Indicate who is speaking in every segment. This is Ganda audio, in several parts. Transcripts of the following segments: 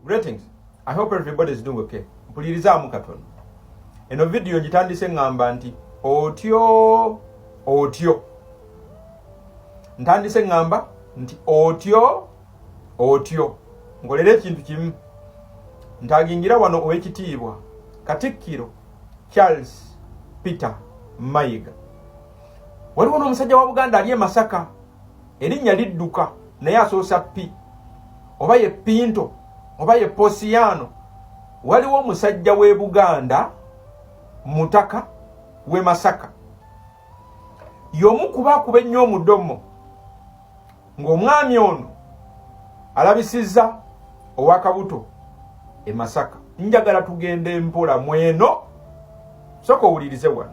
Speaker 1: Greetings. I hope everybody is doing okay. Mpulirizamu katono. Eno video njitandise ngamba nti otyo. Ntandise ngamba nti otyo. Ngolere ekintu kimu. Ntagingira wano owekitiibwa Katikkiro Charles Peter Mayiga. Waliwo n'omusajja wa Buganda ali e Masaka. Erinnya lidduka naye asoosa P. Oba ye Pinto. Oba ye Posiano. Waliwo omusajja w'e Buganda Mutaka w'e Masaka. Y'omu kuba ennyo omudomo ng'omwami ono alabisizza owakabuto e Masaka. Njagala tugende mpola mweno soko owulirize wano.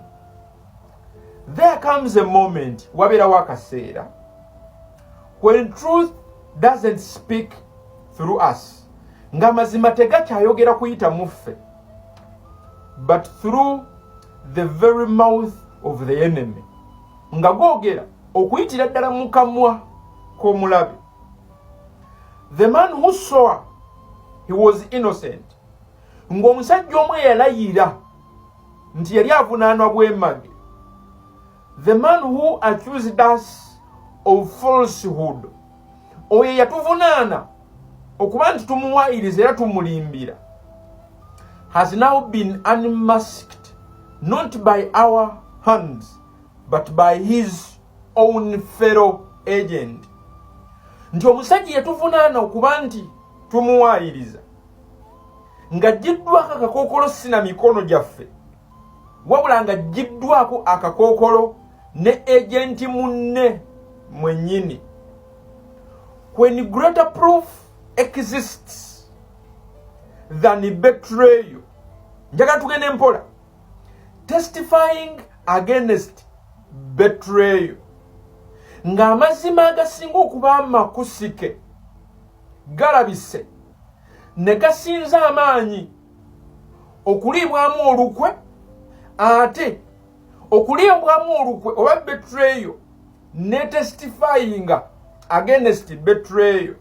Speaker 1: There comes a moment wabeerawo akaseera when truth doesn't speak through us. Nga mazima tegakyayogera kuyita muffe, but through the very mouth of the enemy. Nga googera okuyitira ddala mu kamwa k'omulabe. The man who saw he was innocent. Ng'omusajja omwe yalayira nti yali avunaanwa bwemage. The man who accused us of falsehood. Oyo yatuvunaana okuba nti tumuwaayiriza era tumulimbira, has now been unmasked, not by our hands, but by his own fellow agent. Nti omusajja yatuvunaana okuba nti tumuwaayiriza nga jjiddwako akakookolo sina mikono gyaffe, wabula nga jjiddwako akakookolo ne agenti munne mwennyini. When greater proof exists than betrayal. Njagala tugende mpola. Testifying against betrayal. Nga amazima agasinga okuba amakusike galabise ne gasinza amaanyi okuliibwamu olukwe, ate okuliibwamu olukwe oba betrayal ne testifying against betrayal.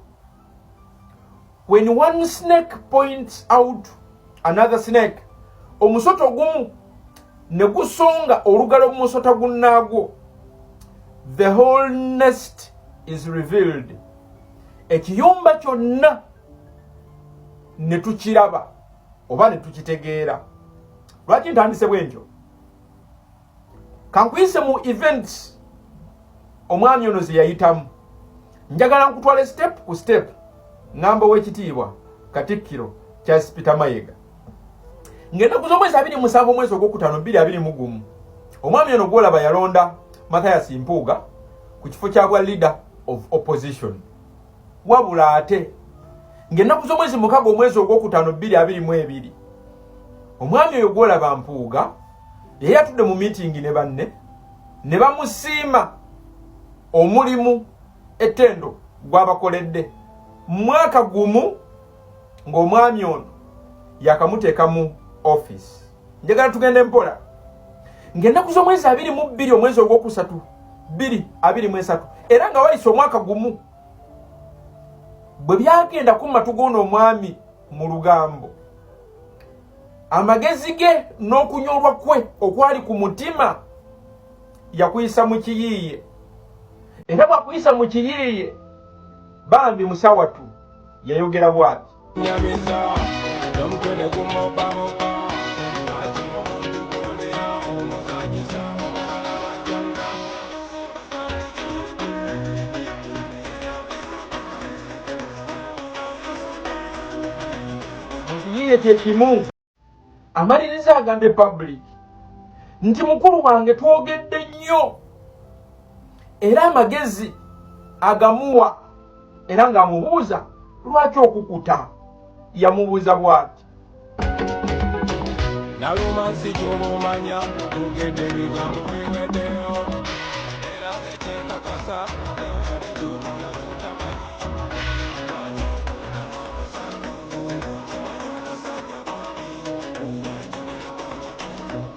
Speaker 1: When one snake points out another snake, omusoto gumu ne gusonga olugalo mu musota gunnaagwo, the whole nest is revealed. Ekiyumba kyonna ne tukiraba oba ne tukitegeera. Lwaki ntandise bwentyo? Kankuyise mu events omwami ono ze yayitamu. Njagala nkutwale step ku step. Ngamba w'ekitiibwa Katikkiro Charles Peter Mayiga. Ng'ennaku z'omwezi 27 omwezi ogwokutaano 2021, omwami ono gw'olaba yalonda Mathias Mpuuga ku kifo kya bwa leader of opposition. Wabula ate ng'ennaku z'omwezi 6 omwezi ogwokutaano 2022, omwami oyo gw'olaba Mpuuga yali atudde mu meeting ne banne ne bamusiima omulimu ettendo gw'abakoledde mwaka gumu ng'omwami ono yakamuteeka mu office. Njagala tugende mpola. Ng'ennaku z'omwezi 22 omwezi ogwokusatu 2023, era nga wayise omwaka gumu, bwe byagenda ku matu g'ono omwami mu lugambo, amagezi ge n'okunyolwa kwe okwali ku mutima yakuyisa mu kiyiiye. Era bwakuyisa mu kiyiiye, bambi musawatu yayogera bwati. Mukiyiiye kyekimu amaliriza agambe public nti mukulu wange twogedde nnyo era amagezi agamuwa, era ng'amubuuza lwaki okukuta. Yamubuuza bw'ati. Nalumansi gy'obumanya tugedde ebigambo biweddeyo era tekyekakasa.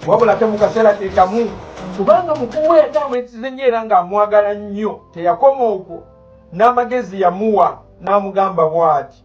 Speaker 1: Wabula ate mu kaseera kekamu kubanga mukulu we yamwesize nnyo era ng'amwagala nnyo, teyakoma okwo, n'amagezi yamuwa n'amugamba bw'ati.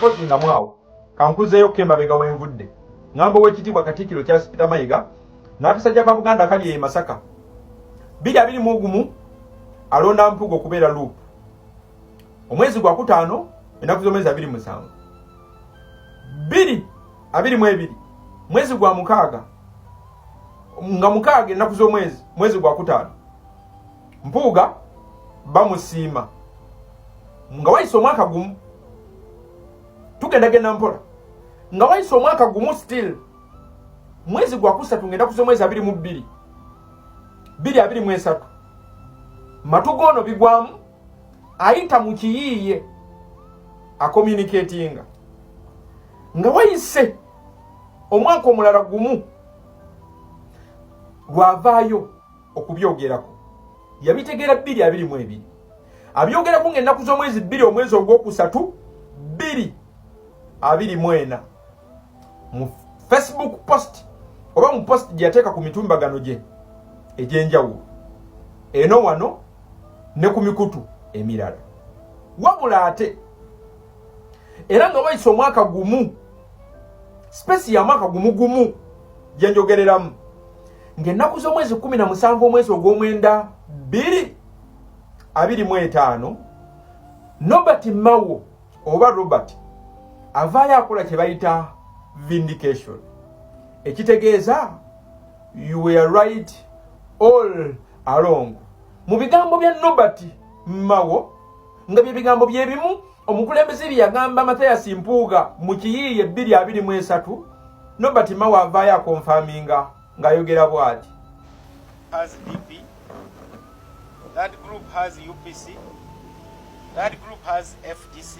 Speaker 1: mpozi nga mwawo kankuzeeyo kemabega wenvudde ngamba w'ekitiibwa Katikkiro Charles Peter Mayiga n'akasajja ka Buganda kali e Masaka 2021 alonda Mpuuga okubeera loop omwezi gwa kutaano ennaku z'omwezi 27 2022 mwezi gwa mukaaga nga mukaaga ennaku z'omwezi mwezi gwa kutaano Mpuuga bamusiima nga wayise omwaka gumu tugendagenda mpola nga wayise omwaka gumu still mwezi gwa kusatu ngenda kuzo mwezi 22 matugono bigwamu ayita mu kiyiiye communicatinga nga wayise omwaka omulala gumu lwavaayo okubyogerako yabitegeera 2022 abyogerako ng'ennaku z'omwezi 2 omwezi ogwokusatu 2024 mu Facebook post oba mu post gye yateeka ku mitumbagano gye egy'enjawulo eno wano ne ku mikutu emirala wabula ate era nga wayise omwaka gumu spesi ya mwaka gumu gye njogereramu ng'ennaku z'omwezi 17 omwezi ogw'omwenda 2025 Nobert Mao oba Robert avaayo akola kye bayita vindication ekitegeeza you were right all along mu bigambo bya Nobert Mao nga bye bigambo bye bimu omukulembeze bye yagamba Mathias Mpuuga mu kiyiiye 2023 Nobert Mao avaayo akonfaminga ng'ayogera bw'ati
Speaker 2: has DP, that group has UPC, that group has FDC,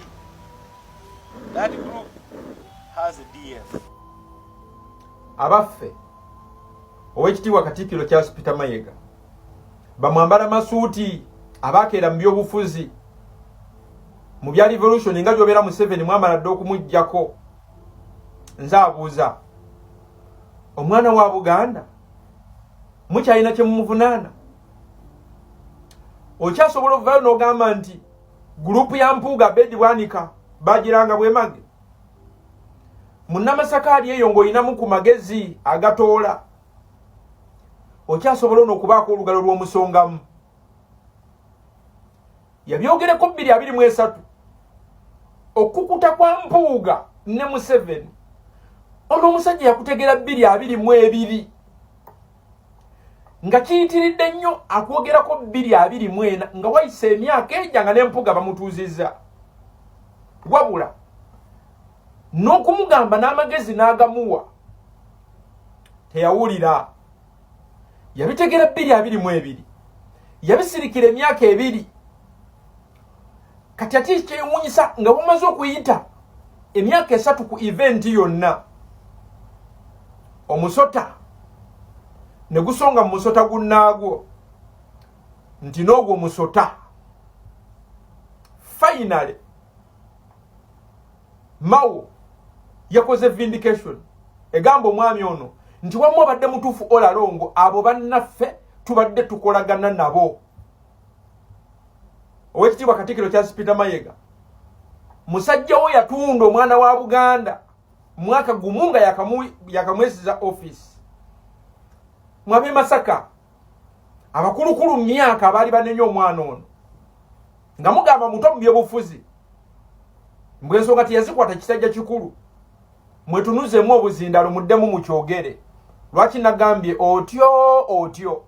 Speaker 2: that group has DF.
Speaker 1: Abaffe owekitiibwa Katikkiro Charles Peter Mayiga bamwambala masuuti abakeera mu byobufuzi mu bya revolution nga gy'obeera mu 7 mwamala dde okumuggyako nze abuuza omwana wa Buganda mukyalina kye mumuvunaana okyasobola okuvaayo n'ogamba nti gurupu ya Mpuuga Bedi Bwanika bagiranga bwemage munnamasakaali eyo ng'olinamu ku magezi agatoola okyasobola n'okubaako olugalo lw'omusongamu yabyogereko 2023 okukuta kwa Mpuuga ne Museveni ono omusajja yakutegeera 2022 nga kiyitiridde nnyo akwogerako 2024 nga wayise emyaka ejja nga ne Mpuuga bamutuuzizza wabula n'okumugamba n'amagezi n'agamuwa teyawulira yabitegeera 2022 yabisirikira emyaka 2 kati ati kyewuunyisa nga bumaze okuyita emyaka 3 ku event yonna omusota ne gusonga mu musota gunnaagwo nti n'ogwo omusota finally Mao yakoze vindication egamba omwami ono nti wamu abadde mutuufu olalongo abo bannaffe tubadde tukolagana nabo owekitiibwa Katikkiro Charles Peter Mayiga musajja wo yatunda omwana wa Buganda mwaka gumu nga yakamwesiza office mwabe Masaka abakulukulu myaka abaali banenya omwana ono nga mugamba muto mu byobufuzi mbwensonga tiyazikwata kisajja kikulu mwetunuzeemu obuzindalo muddemu mu kyogere lwaki nagambye otyo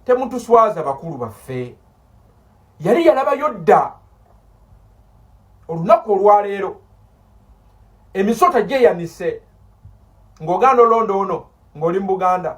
Speaker 1: temutuswaza bakulu baffe yali yalabayo dda olunaku olwaleero emisota gyeyanise ng'ogaana olondo ono ng'oli mu Buganda